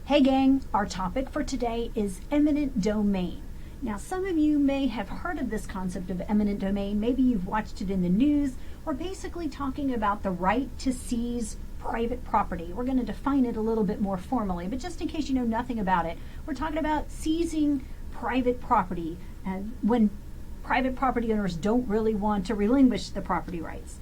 Hey gang, our topic for today is eminent domain. Now some of you may have heard of this concept of eminent domain, maybe you've watched it in the news. We're basically talking about the right to seize private property. We're going to define it a little bit more formally, but just in case you know nothing about it, we're talking about seizing private property and when private property owners don't really want to relinquish the property rights.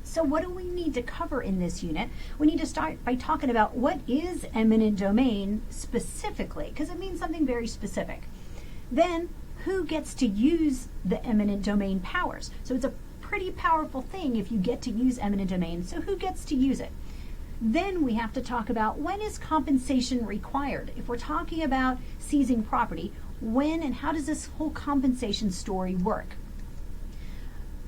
So what do we need to cover in this unit? We need to start by talking about what is eminent domain specifically, because it means something very specific. Then, who gets to use the eminent domain powers? So it's a pretty powerful thing if you get to use eminent domain, so who gets to use it? Then we have to talk about when is compensation required? If we're talking about seizing property, when and how does this whole compensation story work?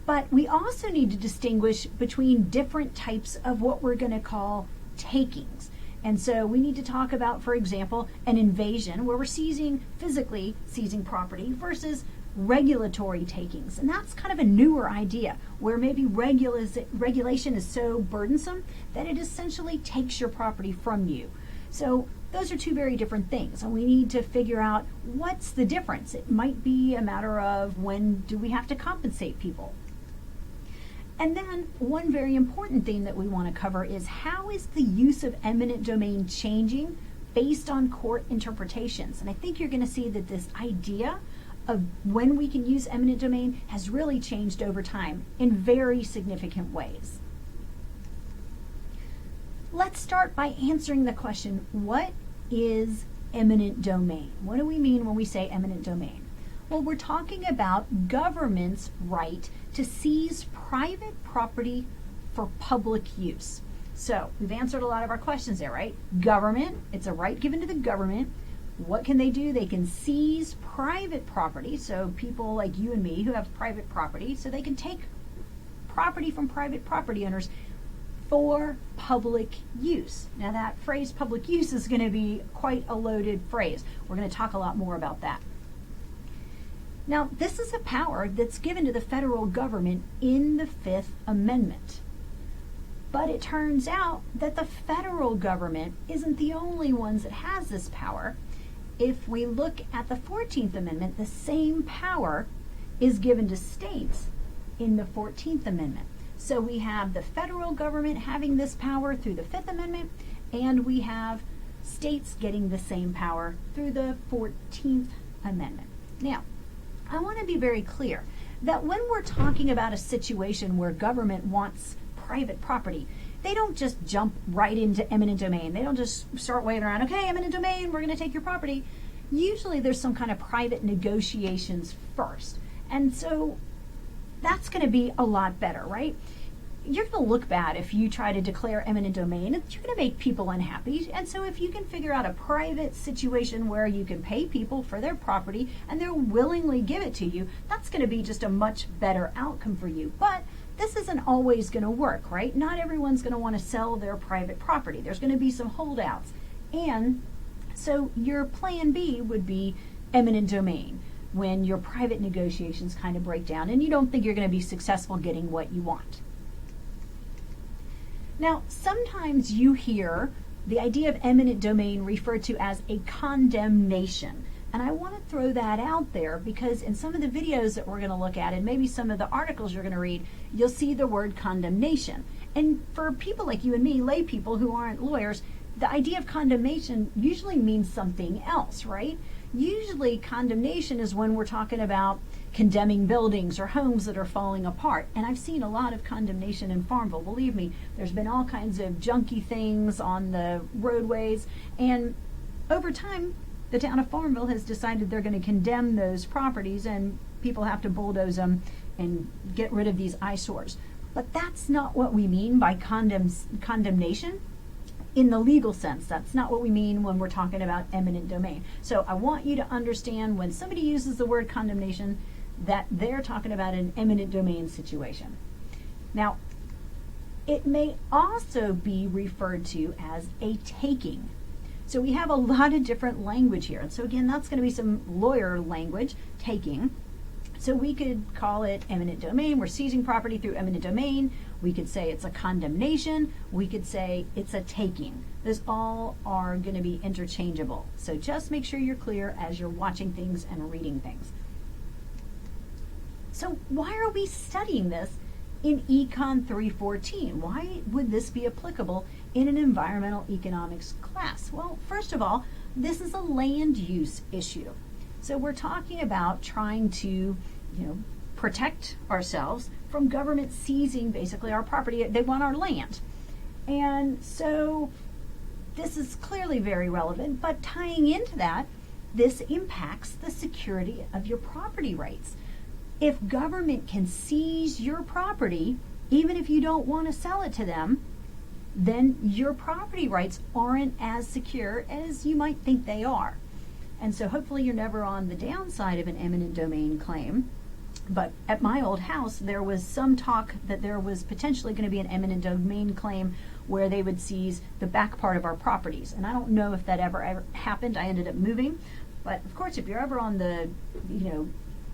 But we also need to distinguish between different types of what we're going to call takings. And so we need to talk about, for example, an invasion where we're physically seizing property versus regulatory takings. And that's kind of a newer idea where maybe regulation is so burdensome that it essentially takes your property from you. So those are two very different things, and we need to figure out what's the difference. It might be a matter of when do we have to compensate people. And then one very important thing that we want to cover is how is the use of eminent domain changing based on court interpretations. And I think you're going to see that this idea of when we can use eminent domain has really changed over time in very significant ways. Let's start by answering the question, what is eminent domain? What do we mean when we say eminent domain? Well, we're talking about government's right to seize private property for public use. So we've answered a lot of our questions there, right? Government, it's a right given to the government. What can they do? They can seize private property, so people like you and me who have private property, so they can take property from private property owners for public use. Now that phrase public use is going to be quite a loaded phrase. We're going to talk a lot more about that. Now, this is a power that's given to the federal government in the Fifth Amendment. But it turns out that the federal government isn't the only ones that has this power. If we look at the 14th Amendment, the same power is given to states in the 14th Amendment. So we have the federal government having this power through the Fifth Amendment, and we have states getting the same power through the 14th Amendment. Now, I want to be very clear that when we're talking about a situation where government wants private property, they don't just jump right into eminent domain. They don't just start waving around, okay, eminent domain, we're going to take your property. Usually there's some kind of private negotiations first. And so that's going to be a lot better, right? You're going to look bad if you try to declare eminent domain. You're going to make people unhappy. And so if you can figure out a private situation where you can pay people for their property and they'll willingly give it to you, that's going to be just a much better outcome for you. But this isn't always going to work, right? Not everyone's going to want to sell their private property. There's going to be some holdouts. And so your plan B would be eminent domain when your private negotiations kind of break down and you don't think you're going to be successful getting what you want. Now, sometimes you hear the idea of eminent domain referred to as a condemnation. And I want to throw that out there because in some of the videos that we're going to look at and maybe some of the articles you're going to read, you'll see the word condemnation. And for people like you and me, lay people who aren't lawyers, the idea of condemnation usually means something else, right? Usually condemnation is when we're talking about condemning buildings or homes that are falling apart. And I've seen a lot of condemnation in Farmville. Believe me, there's been all kinds of junky things on the roadways. And over time, the town of Farmville has decided they're going to condemn those properties and people have to bulldoze them and get rid of these eyesores. But that's not what we mean by condemnation. In the legal sense, that's not what we mean when we're talking about eminent domain. So I want you to understand when somebody uses the word condemnation that they're talking about an eminent domain situation. Now, it may also be referred to as a taking. So we have a lot of different language here. And so again, that's going to be some lawyer language, taking. So we could call it eminent domain. We're seizing property through eminent domain. We could say it's a condemnation. We could say it's a taking. Those all are going to be interchangeable. So just make sure you're clear as you're watching things and reading things. So why are we studying this in Econ 314? Why would this be applicable in an environmental economics class? Well, first of all, this is a land use issue. So we're talking about trying to, protect ourselves from government seizing basically our property. They want our land. And so this is clearly very relevant, but tying into that, this impacts the security of your property rights. If government can seize your property, even if you don't want to sell it to them, then your property rights aren't as secure as you might think they are. And so hopefully you're never on the downside of an eminent domain claim. But at my old house, there was some talk that there was potentially going to be an eminent domain claim where they would seize the back part of our properties. And I don't know if that ever happened. I ended up moving. But of course, if you're ever on the,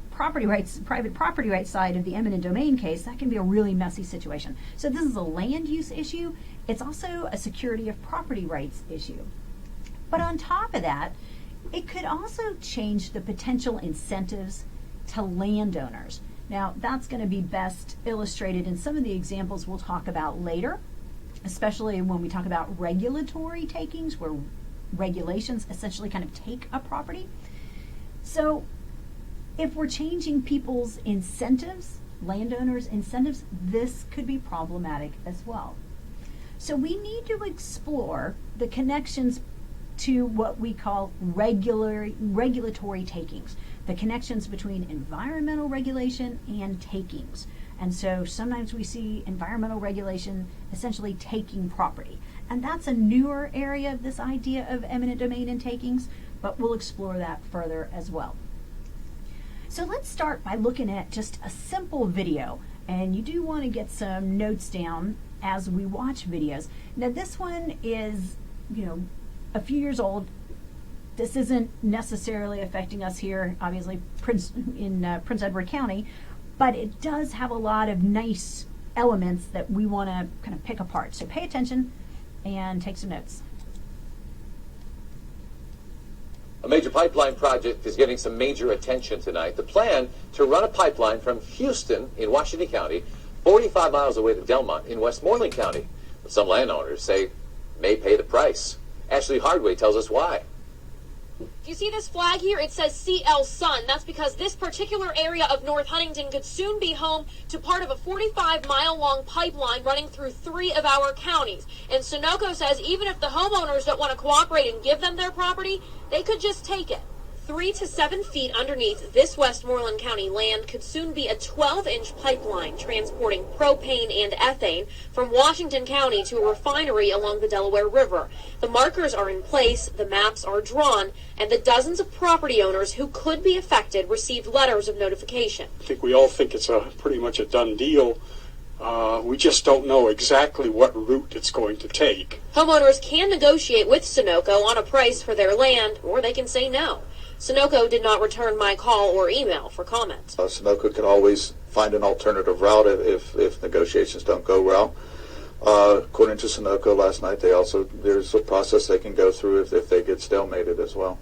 property rights, private property rights side of the eminent domain case, that can be a really messy situation. So this is a land use issue. It's also a security of property rights issue. But on top of that, it could also change the potential incentives to landowners. Now, that's going to be best illustrated in some of the examples we'll talk about later, especially when we talk about regulatory takings, where regulations essentially kind of take a property. So if we're changing people's incentives, landowners' incentives, this could be problematic as well. So we need to explore the connections to what we call regulatory takings, the connections between environmental regulation and takings. And so sometimes we see environmental regulation essentially taking property. And that's a newer area of this idea of eminent domain and takings, but we'll explore that further as well. So let's start by looking at just a simple video. And you do want to get some notes down as we watch videos. Now this one is, a few years old. This isn't necessarily affecting us here, obviously, Prince Edward County, but it does have a lot of nice elements that we want to kind of pick apart. So pay attention and take some notes. A major pipeline project is getting some major attention tonight. The plan to run a pipeline from Houston in Washington County 45 miles away to Delmont in Westmoreland County. But some landowners say may pay the price. Ashley Hardway tells us why. If you see this flag here, it says CL Sun. That's because this particular area of North Huntington could soon be home to part of a 45-mile-long pipeline running through 3 of our counties. And Sunoco says even if the homeowners don't want to cooperate and give them their property, they could just take it. 3 to 7 feet underneath this Westmoreland County land could soon be a 12-inch pipeline transporting propane and ethane from Washington County to a refinery along the Delaware River. The markers are in place, the maps are drawn, and the dozens of property owners who could be affected received letters of notification. I think we all think it's pretty much a done deal. We just don't know exactly what route it's going to take. Homeowners can negotiate with Sunoco on a price for their land, or they can say no. Sunoco did not return my call or email for comment. Sunoco can always find an alternative route if negotiations don't go well. According to Sunoco last night, there's a process they can go through if they get stalemated as well.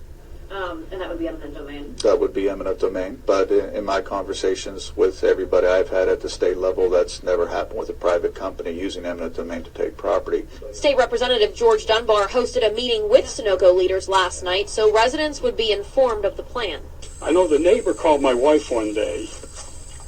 And that would be eminent domain. That would be eminent domain. But in my conversations with everybody I've had at the state level, that's never happened with a private company using eminent domain to take property. State Representative George Dunbar hosted a meeting with Sunoco leaders last night so residents would be informed of the plan. I know the neighbor called my wife one day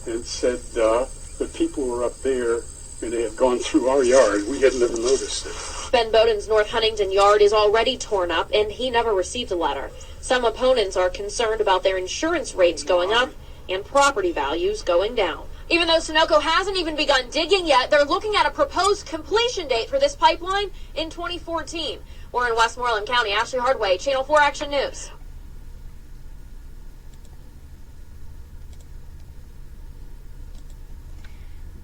and said the people were up there and they had gone through our yard. We had never noticed it. Ben Bowden's North Huntington yard is already torn up and he never received a letter. Some opponents are concerned about their insurance rates going up and property values going down. Even though Sunoco hasn't even begun digging yet, they're looking at a proposed completion date for this pipeline in 2014. We're in Westmoreland County. Ashley Hardway, Channel 4 Action News.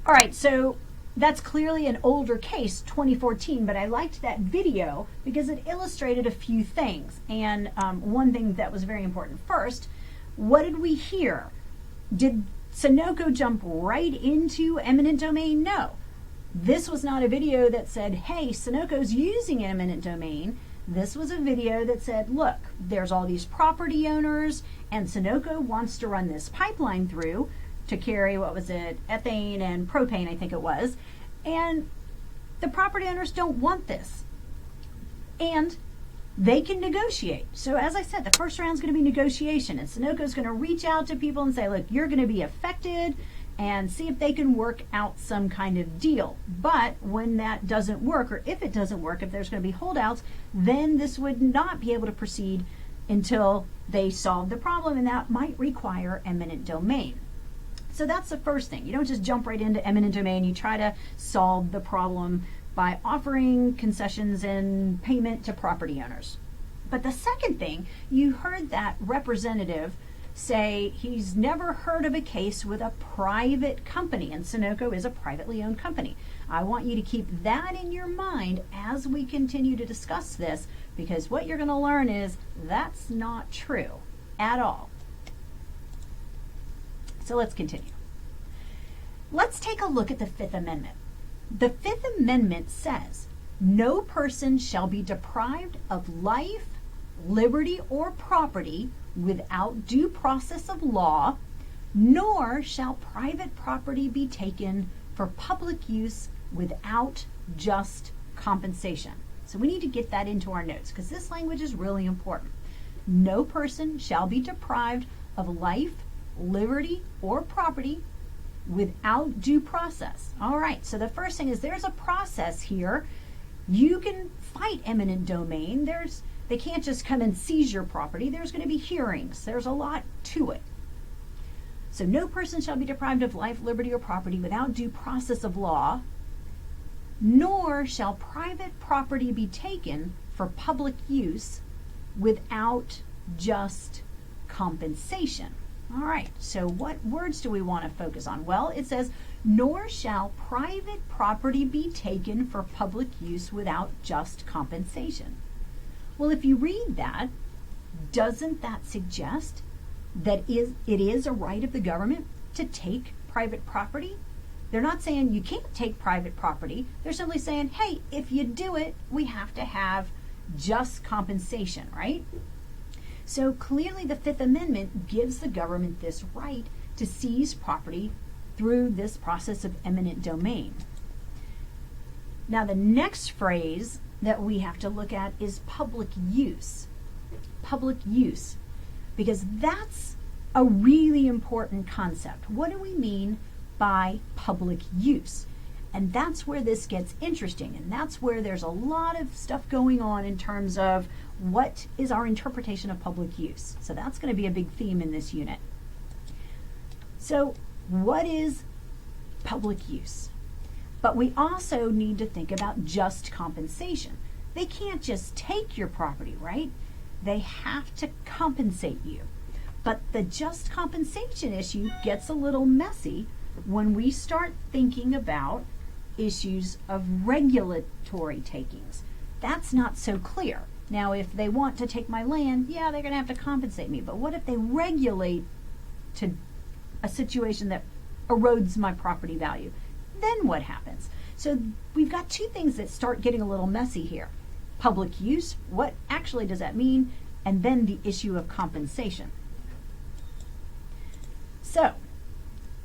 All right, so that's clearly an older case, 2014, but I liked that video because it illustrated a few things. And one thing that was very important. First, what did we hear? Did Sunoco jump right into eminent domain? No. This was not a video that said, hey, Sunoco's using eminent domain. This was a video that said, look, there's all these property owners, and Sunoco wants to run this pipeline through to carry, what was it, ethane and propane, I think it was, and the property owners don't want this. And they can negotiate. So as I said, the first round is going to be negotiation, and Sunoco's going to reach out to people and say, look, you're going to be affected, and see if they can work out some kind of deal. But when that doesn't work, or if it doesn't work, if there's going to be holdouts, then this would not be able to proceed until they solve the problem, and that might require eminent domain. So that's the first thing. You don't just jump right into eminent domain. You try to solve the problem by offering concessions and payment to property owners. But the second thing, you heard that representative say he's never heard of a case with a private company, and Sunoco is a privately owned company. I want you to keep that in your mind as we continue to discuss this, because what you're going to learn is that's not true at all. So let's continue. Let's take a look at the Fifth Amendment. The Fifth Amendment says, no person shall be deprived of life, liberty, or property without due process of law, nor shall private property be taken for public use without just compensation. So we need to get that into our notes, because this language is really important. No person shall be deprived of life, liberty, or property without due process. All right, so the first thing is there's a process here. You can fight eminent domain. They can't just come and seize your property. There's going to be hearings. There's a lot to it. So no person shall be deprived of life, liberty, or property without due process of law, nor shall private property be taken for public use without just compensation. All right, so what words do we want to focus on? Well, it says, nor shall private property be taken for public use without just compensation. Well, if you read that, doesn't that suggest that it is a right of the government to take private property? They're not saying you can't take private property. They're simply saying, hey, if you do it, we have to have just compensation, right? So clearly the Fifth Amendment gives the government this right to seize property through this process of eminent domain. Now the next phrase that we have to look at is public use. Public use, because that's a really important concept. What do we mean by public use? And that's where this gets interesting, and that's where there's a lot of stuff going on in terms of what is our interpretation of public use. So that's going to be a big theme in this unit. So what is public use? But we also need to think about just compensation. They can't just take your property, right? They have to compensate you. But the just compensation issue gets a little messy when we start thinking about issues of regulatory takings. That's not so clear. Now, if they want to take my land, yeah, they're going to have to compensate me. But what if they regulate to a situation that erodes my property value? Then what happens? So we've got two things that start getting a little messy here. Public use, what actually does that mean? And then the issue of compensation. So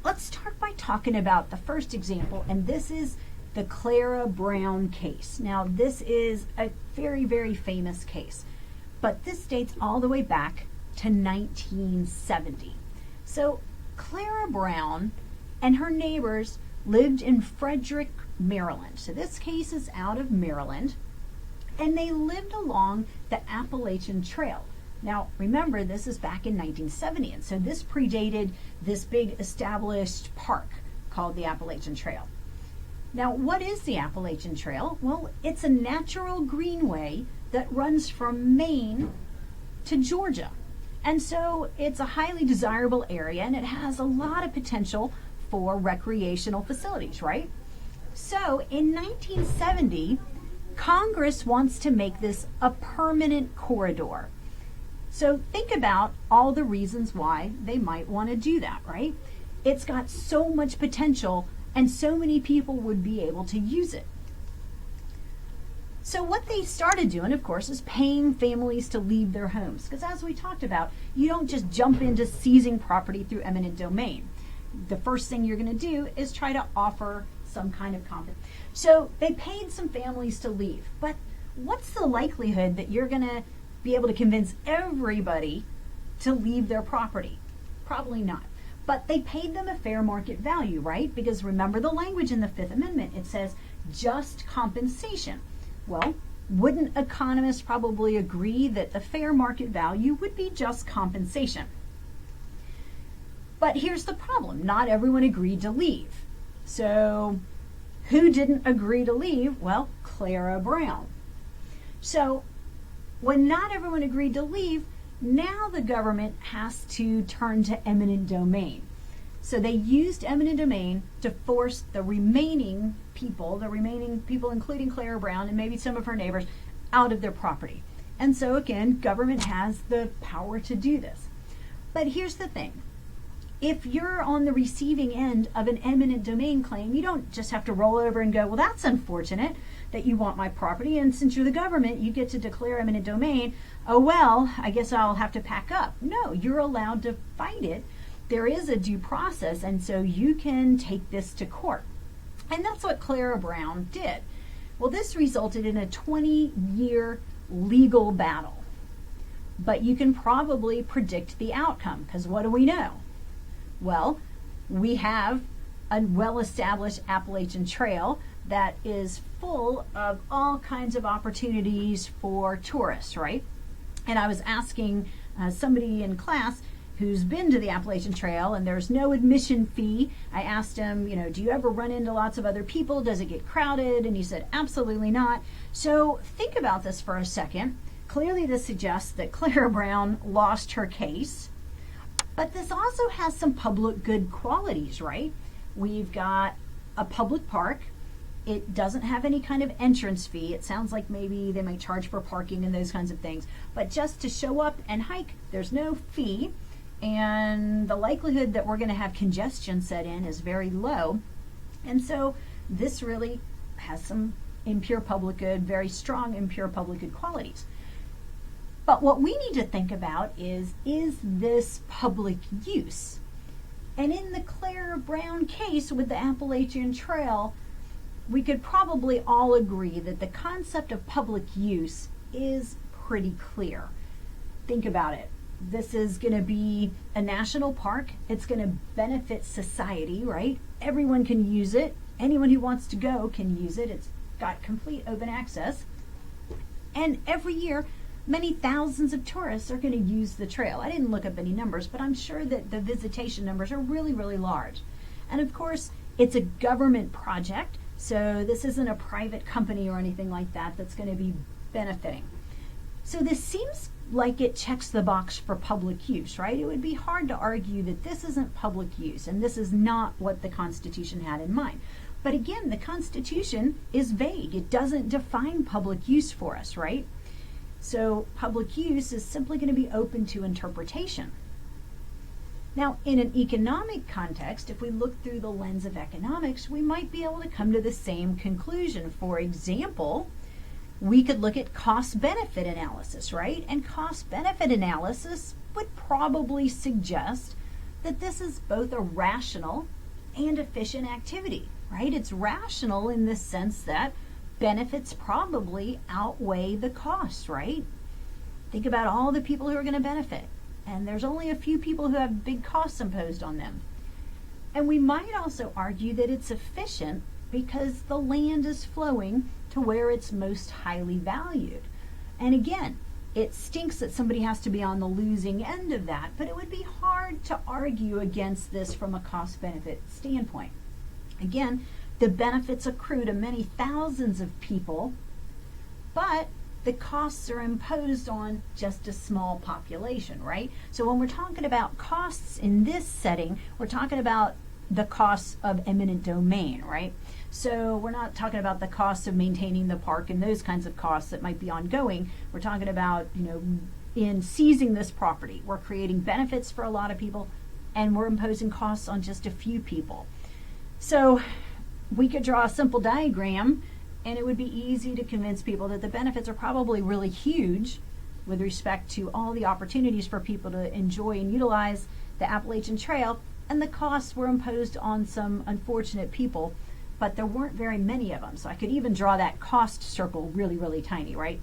let's start by talking about the first example, and this is the Clara Brown case. Now, this is a very, very famous case, but this dates all the way back to 1970. So Clara Brown and her neighbors lived in Frederick, Maryland. So this case is out of Maryland, and they lived along the Appalachian Trail. Now, remember, this is back in 1970, and so this predated this big established park called the Appalachian Trail. Now, what is the Appalachian Trail? Well, it's a natural greenway that runs from Maine to Georgia. And so it's a highly desirable area, and it has a lot of potential for recreational facilities, right? So in 1970, Congress wants to make this a permanent corridor. So think about all the reasons why they might want to do that, right? It's got so much potential and so many people would be able to use it. So what they started doing, of course, is paying families to leave their homes. Because as we talked about, you don't just jump into seizing property through eminent domain. The first thing you're going to do is try to offer some kind of compensation. So they paid some families to leave. But what's the likelihood that you're going to be able to convince everybody to leave their property? Probably not. But they paid them a fair market value, right? Because remember the language in the Fifth Amendment. It says just compensation. Well, wouldn't economists probably agree that the fair market value would be just compensation? But here's the problem. Not everyone agreed to leave. So who didn't agree to leave? Well, Clara Brown. So when not everyone agreed to leave, now the government has to turn to eminent domain. So they used eminent domain to force the remaining people, including Clara Brown and maybe some of her neighbors, out of their property. And so again, government has the power to do this. But here's the thing. If you're on the receiving end of an eminent domain claim, you don't just have to roll over and go, well, that's unfortunate that you want my property, and since you're the government, you get to declare eminent domain. Oh, well, I guess I'll have to pack up. No, you're allowed to fight it. There is a due process, and so you can take this to court. And that's what Clara Brown did. Well, this resulted in a 20-year legal battle. But you can probably predict the outcome, because what do we know? Well, we have a well-established Appalachian Trail that is full of all kinds of opportunities for tourists, right? And I was asking somebody in class who's been to the Appalachian Trail, and there's no admission fee. I asked him, do you ever run into lots of other people? Does it get crowded? And he said, absolutely not. So think about this for a second. Clearly this suggests that Clara Brown lost her case, but this also has some public good qualities, right? We've got a public park. It doesn't have any kind of entrance fee. It sounds like maybe they might charge for parking and those kinds of things. But just to show up and hike, there's no fee. And the likelihood that we're going to have congestion set in is very low. And so this really has some impure public good, very strong impure public good qualities. But what we need to think about is this public use? And in the Clara Brown case with the Appalachian Trail, we could probably all agree that the concept of public use is pretty clear. Think about it. This is going to be a national park. It's going to benefit society, right? Everyone can use it. Anyone who wants to go can use it. It's got complete open access. And every year, many thousands of tourists are going to use the trail. I didn't look up any numbers, but I'm sure that the visitation numbers are really, really large. And of course, it's a government project, so this isn't a private company or anything like that that's going to be benefiting. So this seems like it checks the box for public use, right? It would be hard to argue that this isn't public use, and this is not what the Constitution had in mind. But again, the Constitution is vague. It doesn't define public use for us, right? So public use is simply going to be open to interpretation. Now, in an economic context, if we look through the lens of economics, we might be able to come to the same conclusion. For example, we could look at cost-benefit analysis, right? And cost-benefit analysis would probably suggest that this is both a rational and efficient activity, right? It's rational in the sense that benefits probably outweigh the costs, right? Think about all the people who are going to benefit. And there's only a few people who have big costs imposed on them. And we might also argue that it's efficient because the land is flowing to where it's most highly valued. And again, it stinks that somebody has to be on the losing end of that, but it would be hard to argue against this from a cost-benefit standpoint. Again, the benefits accrue to many thousands of people, but the costs are imposed on just a small population, right? So when we're talking about costs in this setting, we're talking about the costs of eminent domain, right? So we're not talking about the costs of maintaining the park and those kinds of costs that might be ongoing. We're talking about, in seizing this property, we're creating benefits for a lot of people and we're imposing costs on just a few people. So we could draw a simple diagram and it would be easy to convince people that the benefits are probably really huge with respect to all the opportunities for people to enjoy and utilize the Appalachian Trail, and the costs were imposed on some unfortunate people, but there weren't very many of them. So I could even draw that cost circle really, really tiny, right?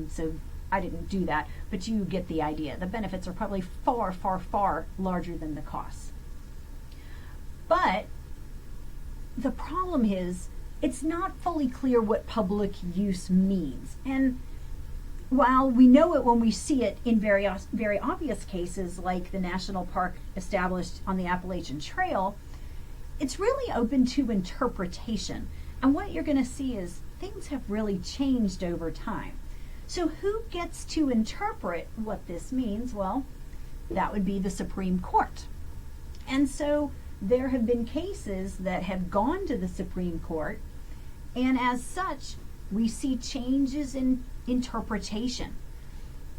So I didn't do that, but you get the idea. The benefits are probably far, far, far larger than the costs. But the problem is, it's not fully clear what public use means. And while we know it when we see it in very obvious cases like the national park established on the Appalachian Trail, it's really open to interpretation. And what you're going to see is things have really changed over time. So who gets to interpret what this means? Well, that would be the Supreme Court. And so there have been cases that have gone to the Supreme Court, and as such, we see changes in interpretation.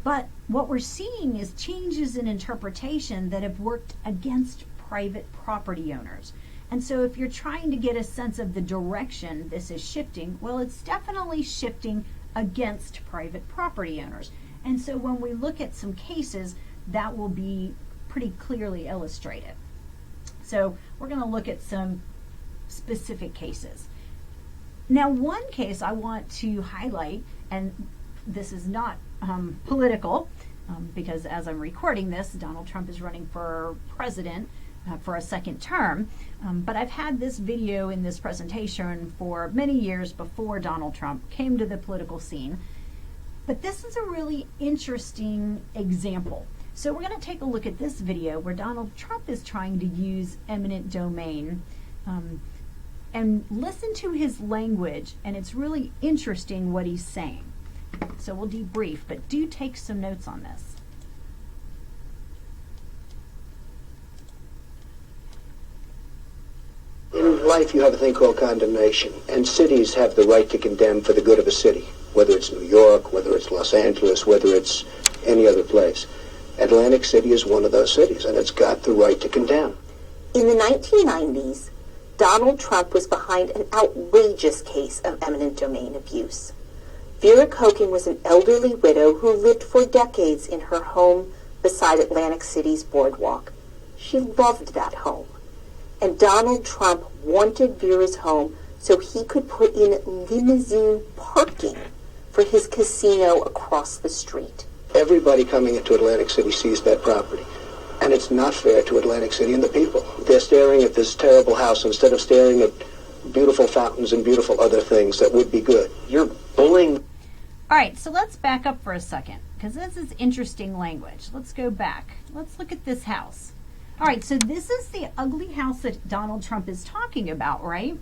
But what we're seeing is changes in interpretation that have worked against private property owners. And so if you're trying to get a sense of the direction this is shifting, well, it's definitely shifting against private property owners. And so when we look at some cases, that will be pretty clearly illustrated. So we're going to look at some specific cases. Now, one case I want to highlight, and this is not political, because as I'm recording this, Donald Trump is running for president for a second term, but I've had this video in this presentation for many years before Donald Trump came to the political scene. But this is a really interesting example. So we're going to take a look at this video where Donald Trump is trying to use eminent domain, and listen to his language, and it's really interesting what he's saying. So we'll debrief, but do take some notes on this. In life, you have a thing called condemnation, and cities have the right to condemn for the good of a city, whether it's New York, whether it's Los Angeles, whether it's any other place. Atlantic City is one of those cities, and it's got the right to condemn. In the 1990s, Donald Trump was behind an outrageous case of eminent domain abuse. Vera Koken was an elderly widow who lived for decades in her home beside Atlantic City's boardwalk. She loved that home. And Donald Trump wanted Vera's home so he could put in limousine parking for his casino across the street. Everybody coming into Atlantic City sees that property. And it's not fair to Atlantic City and the people. They're staring at this terrible house instead of staring at beautiful fountains and beautiful other things that would be good. You're bullying. All right, so let's back up for a second, because this is interesting language. Let's go back. Let's look at this house. All right, so this is the ugly house that Donald Trump is talking about, right?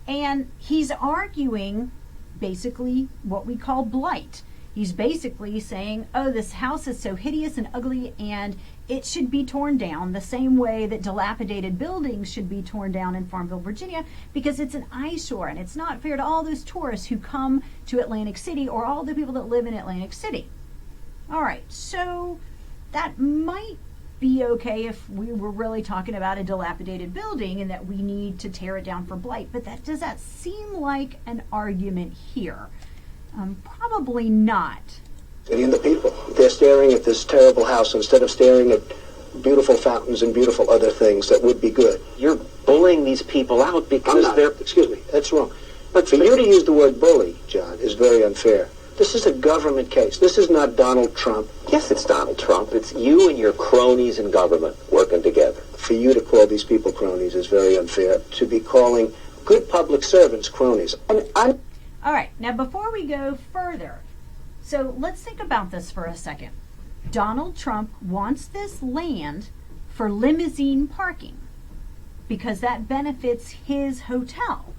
And he's arguing basically what we call blight. He's basically saying, oh, this house is so hideous and ugly and it should be torn down the same way that dilapidated buildings should be torn down in Farmville, Virginia, because it's an eyesore and it's not fair to all those tourists who come to Atlantic City or all the people that live in Atlantic City. All right, so that might be okay if we were really talking about a dilapidated building and that we need to tear it down for blight, but does that seem like an argument here? Probably not. And the people, they're staring at this terrible house instead of staring at beautiful fountains and beautiful other things that would be good. You're bullying these people out because they're... Excuse me, that's wrong. But for you to use the word bully, John, is very unfair. This is a government case. This is not Donald Trump. Yes, it's Donald Trump. It's you and your cronies in government working together. For you to call these people cronies is very unfair. To be calling good public servants cronies. All right, now before we go further, so let's think about this for a second. Donald Trump wants this land for limousine parking because that benefits his hotel.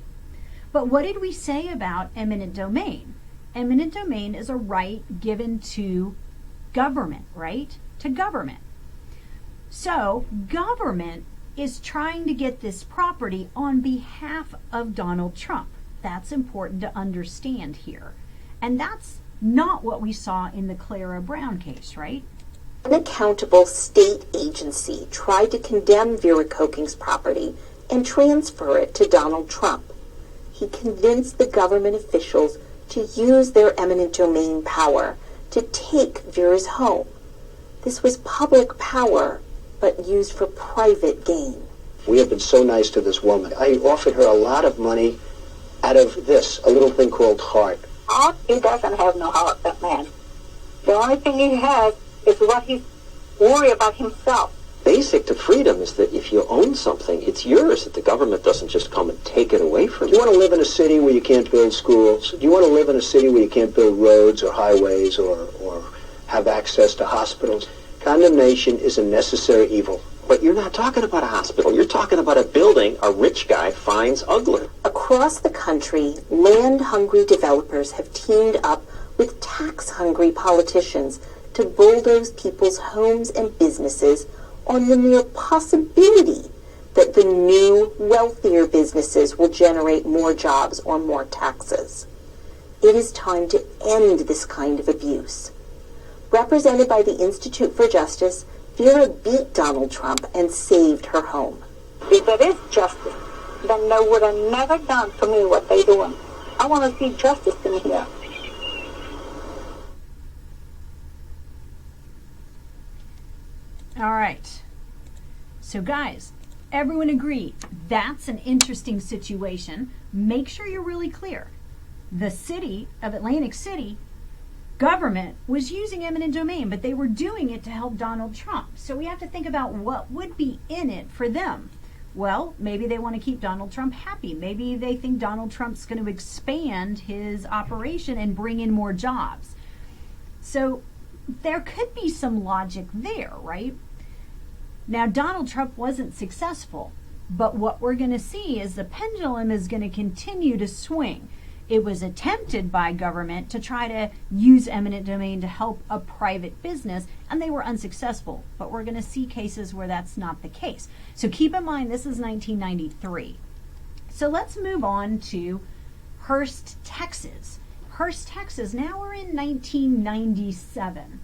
But what did we say about eminent domain? Eminent domain is a right given to government, right? To government. So government is trying to get this property on behalf of Donald Trump. That's important to understand here. And that's not what we saw in the Clara Brown case, right? An accountable state agency tried to condemn Vera Koken's property and transfer it to Donald Trump. he convinced the government officials to use their eminent domain power to take Vera's home. This was public power, but used for private gain. We have been so nice to this woman. I offered her a lot of money out of this, a little thing called heart. Heart? He doesn't have no heart, that man. The only thing he has is what he's worried about himself. Basic to freedom is that if you own something, it's yours, that the government doesn't just come and take it away from Do you want to live in a city where you can't build schools? Do you want to live in a city where you can't build roads or highways or have access to hospitals? Condemnation is a necessary evil. But you're not talking about a hospital. You're talking about a building a rich guy finds ugly. Across the country, land-hungry developers have teamed up with tax-hungry politicians to bulldoze people's homes and businesses on the mere possibility that the new, wealthier businesses will generate more jobs or more taxes. It is time to end this kind of abuse. Represented by the Institute for Justice, Vera beat Donald Trump and saved her home. If it is justice, then they would have never done to me what they doing. I want to see justice in here. All right. So guys, everyone agree that's an interesting situation. Make sure you're really clear. The city of Atlantic City government was using eminent domain, but they were doing it to help Donald Trump. So we have to think about what would be in it for them. Well, maybe they want to keep Donald Trump happy. Maybe they think Donald Trump's going to expand his operation and bring in more jobs. So there could be some logic there, right? Now, Donald Trump wasn't successful, but what we're going to see is the pendulum is going to continue to swing. It was attempted by government to try to use eminent domain to help a private business, and they were unsuccessful. But we're going to see cases where that's not the case. So keep in mind, this is 1993. So let's move on to Hearst, Texas. Hearst, Texas, now we're in 1997.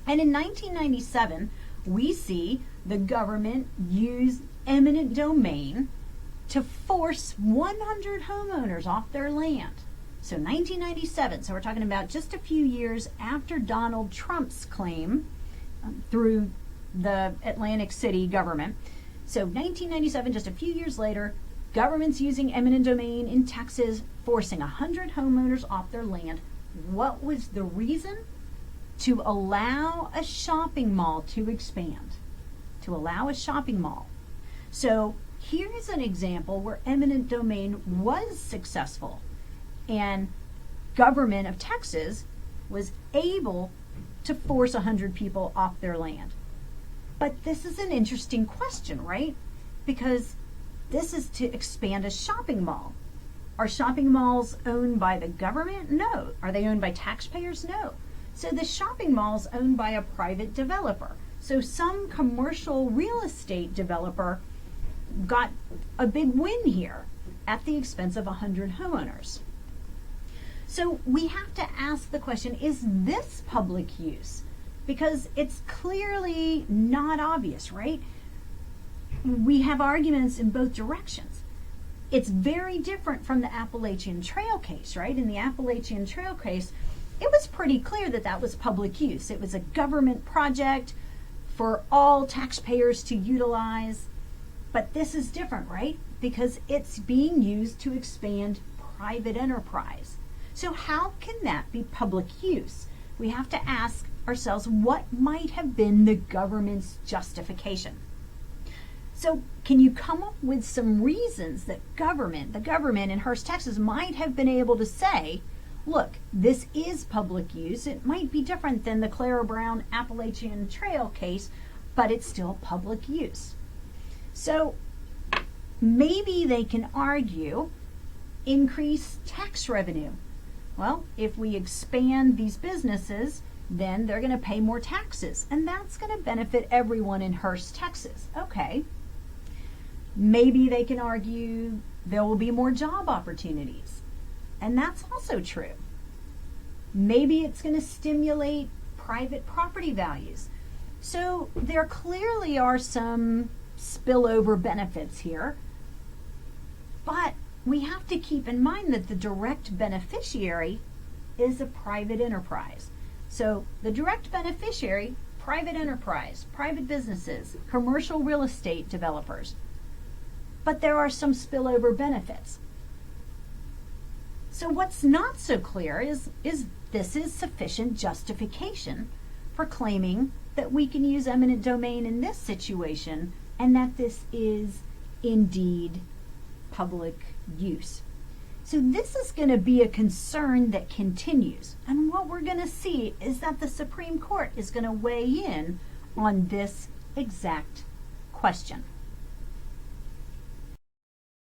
And in 1997, we see the government use eminent domain to force 100 homeowners off their land. So 1997, so we're talking about just a few years after Donald Trump's claim through the Atlantic City government. So 1997, just a few years later, government's using eminent domain in Texas, forcing 100 homeowners off their land. What was the reason? To allow a shopping mall to expand. To allow a shopping mall. So here's an example where eminent domain was successful and government of Texas was able to force 100 people off their land. But this is an interesting question, right? Because this is to expand a shopping mall. Are shopping malls owned by the government? No. Are they owned by taxpayers? No. So the shopping mall's owned by a private developer. So some commercial real estate developer got a big win here at the expense of 100 homeowners. So we have to ask the question, is this public use? Because it's clearly not obvious, right? We have arguments in both directions. It's very different from the Appalachian Trail case, right? In the Appalachian Trail case, it was pretty clear that that was public use. It was a government project for all taxpayers to utilize. But this is different, right? Because it's being used to expand private enterprise. So how can that be public use? We have to ask ourselves, what might have been the government's justification? So can you come up with some reasons that the government in Hearst, Texas might have been able to say, look, this is public use. It might be different than the Clara Brown Appalachian Trail case, but it's still public use. So maybe they can argue increase tax revenue. Well, if we expand these businesses, then they're going to pay more taxes, and that's going to benefit everyone in Hearst, Texas. Okay. Maybe they can argue there will be more job opportunities, and that's also true. Maybe it's going to stimulate private property values. So there clearly are some spillover benefits here, but we have to keep in mind that the direct beneficiary is a private enterprise. So the direct beneficiary, private enterprise, private businesses, commercial real estate developers. But there are some spillover benefits. So what's not so clear is this is sufficient justification for claiming that we can use eminent domain in this situation and that this is indeed public use. So this is going to be a concern that continues. And what we're going to see is that the Supreme Court is going to weigh in on this exact question.